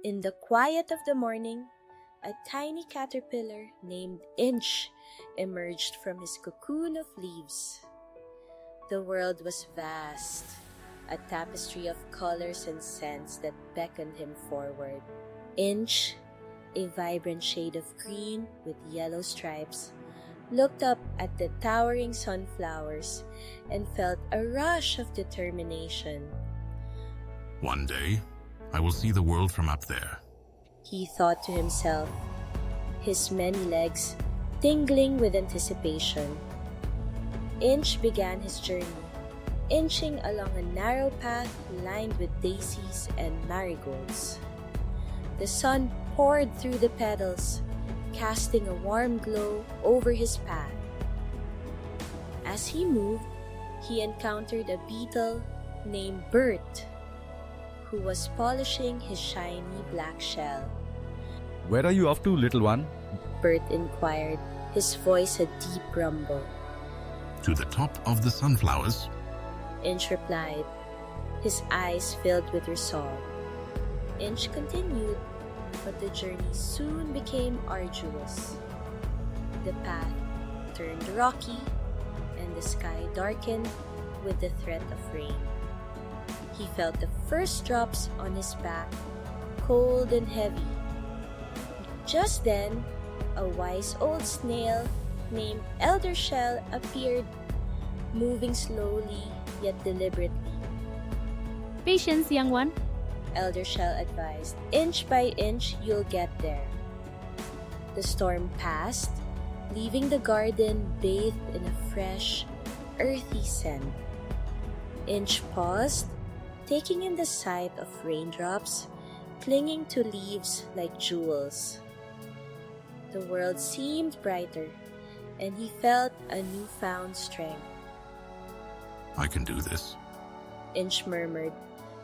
In the quiet of the morning, a tiny caterpillar named Inch emerged from his cocoon of leaves. The world was vast, a tapestry of colors and scents that beckoned him forward. Inch, a vibrant shade of green with yellow stripes, looked up at the towering sunflowers and felt a rush of determination. One day, I will see the world from up there, he thought to himself, his many legs tingling with anticipation. Inch began his journey, inching along a narrow path lined with daisies and marigolds. The sun poured through the petals, casting a warm glow over his path. As he moved, he encountered a beetle named Bert, who was polishing his shiny black shell. "Where are you off to, little one?" Bert inquired, his voice a deep rumble. to the top of the sunflowers. Inch replied, his eyes filled with resolve. Inch continued, but the journey soon became arduous. The path turned rocky, and the sky darkened with the threat of rain. He felt the first drops on his back, cold and heavy. Just then, a wise old snail named Eldershell appeared, moving slowly yet deliberately. "Patience, young one." Eldershell advised, "Inch by inch, you'll get there." The storm passed, leaving the garden bathed in a fresh, earthy scent. Inch paused, taking in the sight of raindrops clinging to leaves like jewels. The world seemed brighter, and he felt a newfound strength. I can do this. Inch murmured,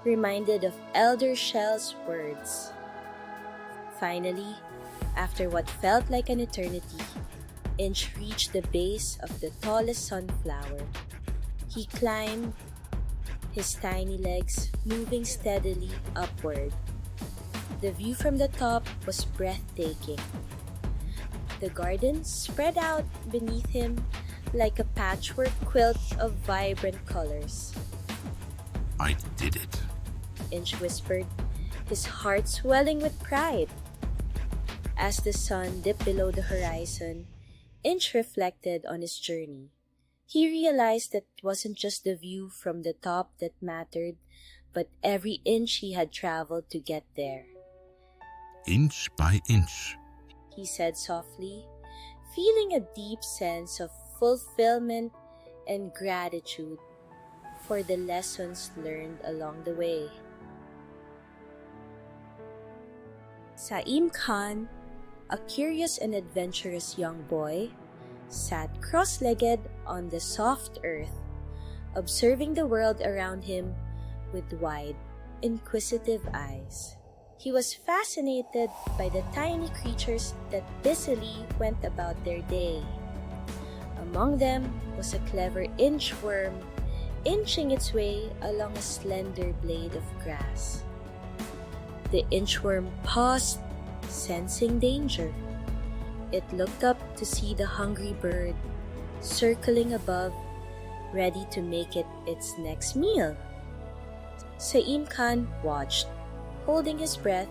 reminded of Eldershell's words. Finally, after what felt like an eternity, Inch reached the base of the tallest sunflower. He climbed, his tiny legs moving steadily upward. The view from the top was breathtaking. The garden spread out beneath him like a patchwork quilt of vibrant colors. I did it. Inch whispered, his heart swelling with pride. As the sun dipped below the horizon, Inch reflected on his journey. He realized that it wasn't just the view from the top that mattered, but every inch he had traveled to get there. Inch by inch. He said softly, feeling a deep sense of fulfillment and gratitude for the lessons learned along the way. Sahim Khan, a curious and adventurous young boy, sat cross-legged on the soft earth, observing the world around him with wide, inquisitive eyes. He was fascinated by the tiny creatures that busily went about their day. Among them was a clever inchworm, inching its way along a slender blade of grass. The inchworm paused, sensing danger. It looked up to see the hungry bird circling above, ready to make it its next meal. Sahim Khan watched, holding his breath,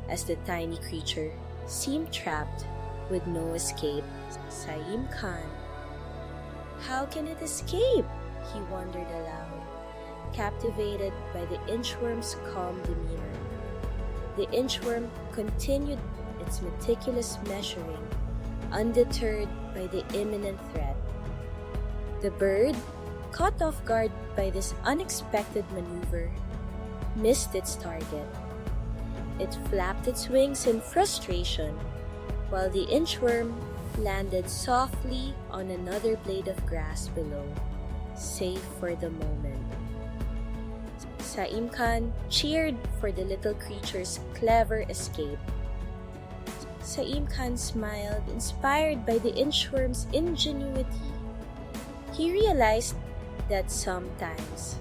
as the tiny creature seemed trapped with no escape. Sahim Khan, how can it escape? He wondered aloud, captivated by the inchworm's calm demeanor. The inchworm continued its meticulous measuring, undeterred by the imminent threat. The bird, caught off guard by this unexpected maneuver, missed its target. It flapped its wings in frustration, while the inchworm landed softly on another blade of grass below, safe for the moment. Sahim Khan cheered for the little creature's clever escape. Sahim Khan smiled, inspired by the inchworm's ingenuity. He realized that sometimes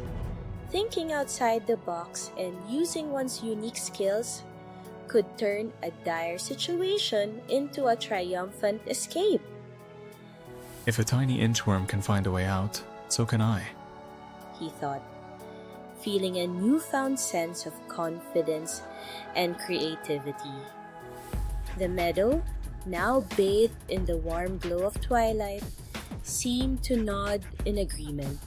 thinking outside the box and using one's unique skills could turn a dire situation into a triumphant escape. If a tiny inchworm can find a way out, so can I. He thought, feeling a newfound sense of confidence and creativity. The meadow, now bathed in the warm glow of twilight, seemed to nod in agreement.